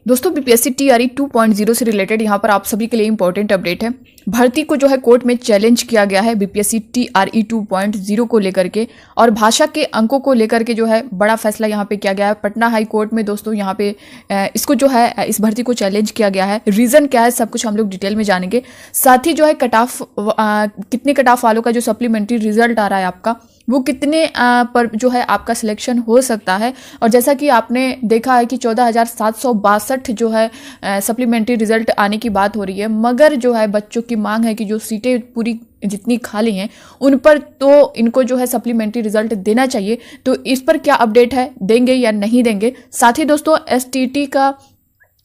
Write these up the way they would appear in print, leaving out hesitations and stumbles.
दोस्तों BPSC TRE 2.0 से related यहाँ पर आप सभी के लिए इंपॉर्टेंट अपडेट है। भर्ती को जो है कोर्ट में चैलेंज किया गया है बीपीएससी टीआरई 2.0 को लेकर के, और भाषा के अंकों को लेकर के जो है बड़ा फैसला यहाँ पे किया गया है पटना हाई कोर्ट में। दोस्तों यहाँ पे इसको जो है इस भर्ती को चैलेंज किया गया है। रीजन क्या है सब कुछ हम लोग डिटेल में जानेंगे। साथ ही जो है कट ऑफ कितने कट ऑफ वालों का जो सप्लीमेंट्री रिजल्ट आ रहा है आपका, वो कितने पर जो है आपका सिलेक्शन हो सकता है। और जैसा कि आपने देखा है कि 14,762 जो है सप्लीमेंट्री रिजल्ट आने की बात हो रही है, मगर जो है बच्चों की मांग है कि जो सीटें पूरी जितनी खाली हैं उन पर तो इनको जो है सप्लीमेंट्री रिजल्ट देना चाहिए। तो इस पर क्या अपडेट है, देंगे या नहीं देंगे। साथ ही दोस्तों एसटीटी का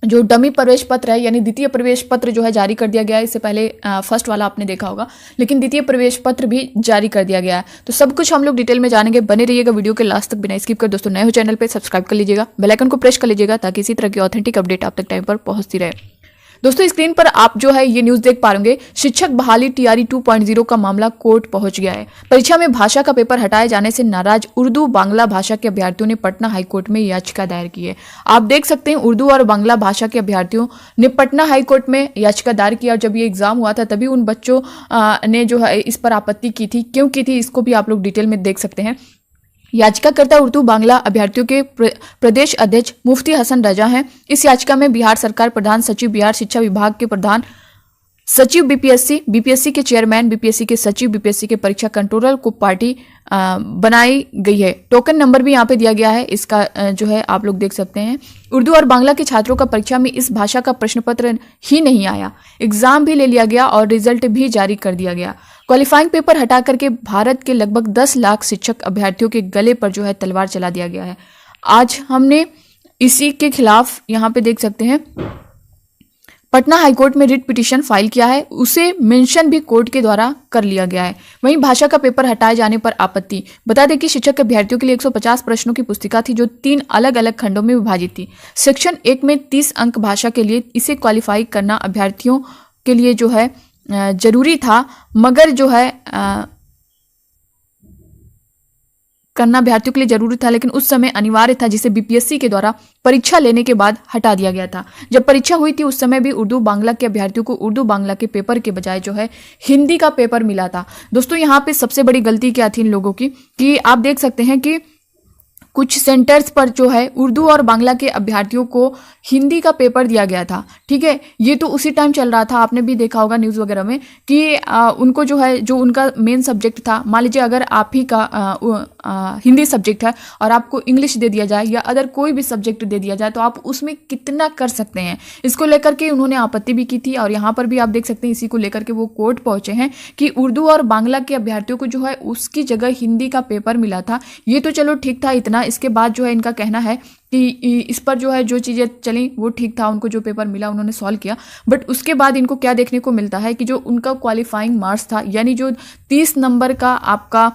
जो डमी प्रवेश पत्र है यानी द्वितीय प्रवेश पत्र जो है जारी कर दिया गया है। इससे पहले फर्स्ट वाला आपने देखा होगा, लेकिन द्वितीय प्रवेश पत्र भी जारी कर दिया गया है। तो सब कुछ हम लोग डिटेल में जानेंगे। बने रहिएगा वीडियो के लास्ट तक बिना स्किप कर। दोस्तों नए हो चैनल पे सब्सक्राइब कर लीजिएगा, बेल आइकन को प्रेस कर लीजिएगा ताकि इसी तरह की ऑथेंटिक अपडेट आप तक टाइम पर पहुंचती रहे। दोस्तों स्क्रीन पर आप जो है ये न्यूज देख पा रहे होंगे, शिक्षक बहाली टीआरई 2.0 का मामला कोर्ट पहुंच गया है। परीक्षा में भाषा का पेपर हटाए जाने से नाराज उर्दू बांग्ला भाषा के अभ्यर्थियों ने पटना हाईकोर्ट में याचिका दायर की है। आप देख सकते हैं उर्दू और बांग्ला भाषा के अभ्यर्थियों ने पटना हाईकोर्ट में याचिका दायर किया। और जब ये एग्जाम हुआ था तभी उन बच्चों ने जो है इस पर आपत्ति की थी। क्यों की थी इसको भी आप लोग डिटेल में देख सकते हैं। याचिकाकर्ता उर्दू बांग्ला अभ्यर्थियों के प्रदेश अध्यक्ष मुफ्ती हसन रजा हैं। इस याचिका में बिहार सरकार, प्रधान सचिव बिहार शिक्षा विभाग के प्रधान सचिव बीपीएससी के चेयरमैन, बीपीएससी के सचिव, बीपीएससी के परीक्षा कंट्रोलर को पार्टी बनाई गई है। टोकन नंबर भी यहाँ पे दिया गया है, इसका जो है आप लोग देख सकते हैं। उर्दू और बांग्ला के छात्रों का परीक्षा में इस भाषा का प्रश्न पत्र ही नहीं आया, एग्जाम भी ले लिया गया और रिजल्ट भी जारी कर दिया गया। क्वालिफाइंग पेपर हटा करके भारत के लगभग 10 लाख शिक्षक अभ्यर्थियों के गले पर जो है तलवार चला दिया गया है। आज हमने इसी के खिलाफ यहाँ पे देख सकते हैं पटना हाईकोर्ट में रिट पिटीशन फाइल किया है, उसे मेंशन भी कोर्ट के द्वारा कर लिया गया है। वहीं भाषा का पेपर हटाए जाने पर आपत्ति। बता दें कि शिक्षक अभ्यर्थियों के लिए 150 प्रश्नों की पुस्तिका थी जो 3 अलग अलग खंडों में विभाजित थी। सेक्शन 1 में 30 अंक भाषा के लिए, इसे क्वालिफाई करना अभ्यर्थियों के लिए जो है जरूरी था, मगर जो है करना अभ्यर्थियों के लिए जरूरी था, लेकिन उस समय अनिवार्य था, जिसे बीपीएससी के द्वारा परीक्षा लेने के बाद हटा दिया गया था। जब परीक्षा हुई थी उस समय भी उर्दू बांग्ला के अभ्यर्थियों को उर्दू बांग्ला के पेपर के बजाय जो है हिंदी का पेपर मिला था। दोस्तों यहाँ पे सबसे बड़ी गलती क्या थी इन लोगों की कि आप देख सकते हैं कि कुछ सेंटर्स पर जो है उर्दू और बांग्ला के अभ्यर्थियों को हिंदी का पेपर दिया गया था। ठीक है, ये तो उसी टाइम चल रहा था, आपने भी देखा होगा न्यूज़ वगैरह में कि उनको जो है जो उनका मेन सब्जेक्ट था, मान लीजिए अगर आप ही का हिंदी सब्जेक्ट है और आपको इंग्लिश दे दिया जाए या अदर कोई भी सब्जेक्ट दे दिया जाए तो आप उसमें कितना कर सकते हैं। इसको लेकर के उन्होंने आपत्ति भी की थी और यहाँ पर भी आप देख सकते हैं इसी को लेकर के वो कोर्ट पहुंचे हैं कि उर्दू और बांग्ला के अभ्यर्थियों को जो है उसकी जगह हिंदी का पेपर मिला था। ये तो चलो ठीक था इतना। इसके बाद जो है इनका कहना है कि इस पर जो है जो चीज़ें चली वो ठीक था, उनको जो पेपर मिला उन्होंने सॉल्व किया। बट उसके बाद इनको क्या देखने को मिलता है कि जो उनका क्वालिफाइंग मार्क्स था, यानी जो 30 नंबर का आपका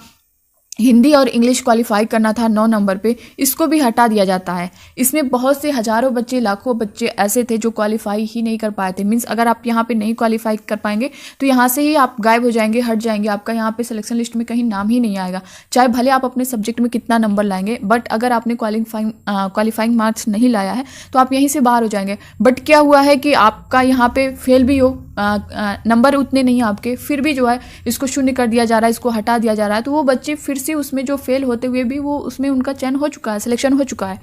हिंदी और इंग्लिश क्वालिफाई करना था 9 नंबर पे, इसको भी हटा दिया जाता है। इसमें बहुत से हजारों बच्चे, लाखों बच्चे ऐसे थे जो क्वालिफाई ही नहीं कर पाए थे। मीन्स अगर आप यहाँ पे नहीं क्वालिफाई कर पाएंगे तो यहाँ से ही आप गायब हो जाएंगे, हट जाएंगे, आपका यहाँ पे सिलेक्शन लिस्ट में कहीं नाम ही नहीं आएगा, चाहे भले आप अपने सब्जेक्ट में कितना नंबर लाएंगे। बट अगर आपने क्वालिफाइंग मार्क्स नहीं लाया है तो आप यहीं से बाहर हो जाएंगे। बट क्या हुआ है कि आपका यहाँ पे फेल भी हो, नंबर उतने नहीं आपके, फिर भी जो है इसको शून्य कर दिया जा रहा है, इसको हटा दिया जा रहा है, तो वो बच्चे फिर से उसमें जो फेल होते हुए भी वो उसमें उनका चयन हो चुका है, सिलेक्शन हो चुका है।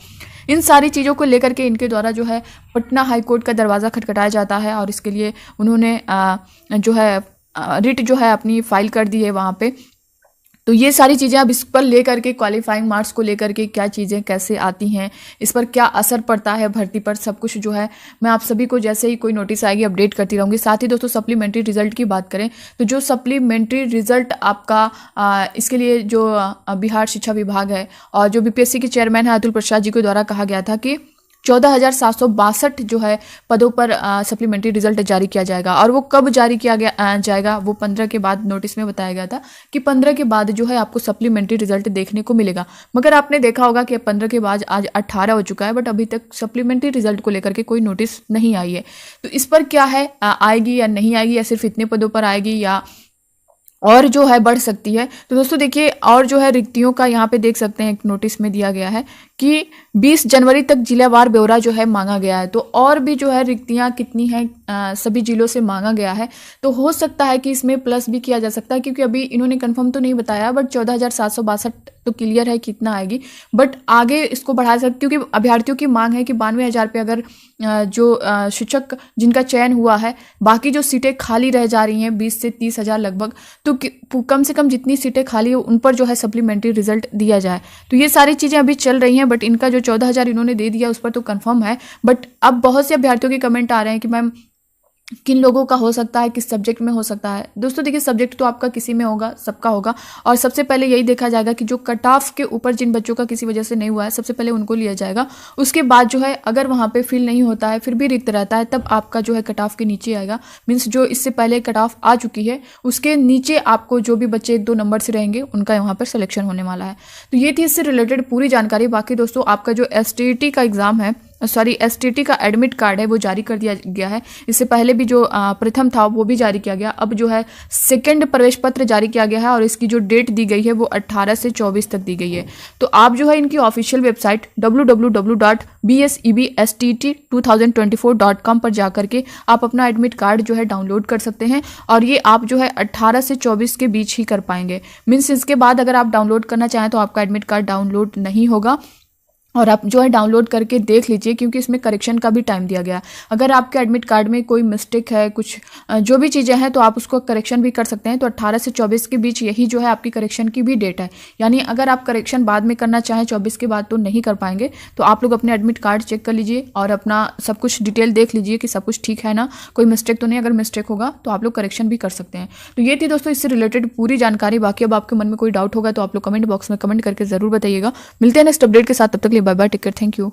इन सारी चीज़ों को लेकर के इनके द्वारा जो है पटना हाईकोर्ट का दरवाज़ा खटखटाया जाता है और इसके लिए उन्होंने जो है रिट जो है अपनी फाइल कर दी है वहाँ पे। तो ये सारी चीज़ें अब इस पर लेकर के, क्वालिफाइंग मार्क्स को लेकर के क्या चीज़ें कैसे आती हैं, इस पर क्या असर पड़ता है भर्ती पर, सब कुछ जो है मैं आप सभी को जैसे ही कोई नोटिस आएगी अपडेट करती रहूँगी। साथ ही दोस्तों सप्लीमेंट्री रिजल्ट की बात करें तो जो सप्लीमेंट्री रिजल्ट आपका इसके लिए जो बिहार शिक्षा विभाग है और जो बीपीएससी के चेयरमैन है अतुल प्रसाद जी के द्वारा कहा गया था कि 14,762 जो है पदों पर सप्लीमेंट्री रिजल्ट जारी किया जाएगा। और वो कब जारी किया जाएगा, वो 15 के बाद नोटिस में बताया गया था कि 15 के बाद जो है आपको सप्लीमेंट्री रिजल्ट देखने को मिलेगा। मगर आपने देखा होगा कि 15 के बाद आज 18 हो चुका है, बट अभी तक सप्लीमेंट्री रिजल्ट को लेकर के कोई नोटिस नहीं आई है। तो इस पर क्या है, आएगी या नहीं आएगी, या सिर्फ इतने पदों पर आएगी या और जो है बढ़ सकती है। तो दोस्तों देखिए, और जो है रिक्तियों का यहाँ पे देख सकते हैं एक नोटिस में दिया गया है कि 20 जनवरी तक जिलावार ब्यौरा जो है मांगा गया है। तो और भी जो है रिक्तियां कितनी हैं सभी जिलों से मांगा गया है। तो हो सकता है कि इसमें प्लस भी किया जा सकता है, क्योंकि अभी इन्होंने कंफर्म तो नहीं बताया, बट 14,762 तो क्लियर है कितना आएगी, बट आगे इसको बढ़ा सकते, क्योंकि अभ्यर्थियों की मांग है कि 92,000 पे अगर जो शिक्षक जिनका चयन हुआ है, बाकी जो सीटें खाली रह जा रही हैं 20 से 30,000 लगभग, तो कम से कम जितनी सीटें खाली हो उन पर जो है सप्लीमेंट्री रिजल्ट दिया जाए। तो ये सारी चीज़ें अभी चल रही हैं, बट इनका जो 14,000 इन्होंने दे दिया उस पर तो कंफर्म है। बट अब बहुत से अभ्यर्थियों के कमेंट आ रहे हैं कि मैम किन लोगों का हो सकता है, किस सब्जेक्ट में हो सकता है। दोस्तों देखिए, सब्जेक्ट तो आपका किसी में होगा, सबका होगा, और सबसे पहले यही देखा जाएगा कि जो कट ऑफ के ऊपर जिन बच्चों का किसी वजह से नहीं हुआ है, सबसे पहले उनको लिया जाएगा। उसके बाद जो है अगर वहाँ पे फिल नहीं होता है, फिर भी रिक्त रहता है, तब आपका जो है कट ऑफ के नीचे आएगा। मीन्स जो इससे पहले कट ऑफ आ चुकी है उसके नीचे आपको जो भी बच्चे 1-2 नंबर से रहेंगे उनका वहाँ पर सिलेक्शन होने वाला है। तो ये थी इससे रिलेटेड पूरी जानकारी। बाकी दोस्तों आपका जो STT का एग्जाम है, STT का एडमिट कार्ड है वो जारी कर दिया गया है। इससे पहले भी जो प्रथम था वो भी जारी किया गया। अब जो है सेकंड प्रवेश पत्र जारी किया गया है, और इसकी जो डेट दी गई है वो 18 से 24 तक दी गई है। तो आप जो है इनकी ऑफिशियल वेबसाइट www.bsebstt2024.com पर जाकर के आप अपना एडमिट कार्ड जो है डाउनलोड कर सकते हैं, और ये आप जो है 18 से 24 के बीच ही कर पाएंगे। मीन्स इसके बाद अगर आप डाउनलोड करना चाहें तो आपका एडमिट कार्ड डाउनलोड नहीं होगा, और आप जो है डाउनलोड करके देख लीजिए, क्योंकि इसमें करेक्शन का भी टाइम दिया गया है। अगर आपके एडमिट कार्ड में कोई मिस्टेक है, कुछ जो भी चीज़ें हैं, तो आप उसको करेक्शन भी कर सकते हैं। तो 18 से 24 के बीच यही जो है आपकी करेक्शन की भी डेट है। यानी अगर आप करेक्शन बाद में करना चाहें 24 के बाद तो नहीं कर पाएंगे। तो आप लोग अपने एडमिट कार्ड चेक कर लीजिए और अपना सब कुछ डिटेल देख लीजिए कि सब कुछ ठीक है ना, कोई मिस्टेक तो नहीं। अगर मिस्टेक होगा तो आप लोग करेक्शन भी कर सकते हैं। तो ये थी दोस्तों इससे रिलेटेड पूरी जानकारी। बाकी अब आपके मन में कोई डाउट होगा तो आप लोग कमेंट बॉक्स में कमेंट करके जरूर बताइएगा। मिलते हैं नेक्स्ट अपडेट के साथ, तब तक के लिए bye bye, take care, thank you.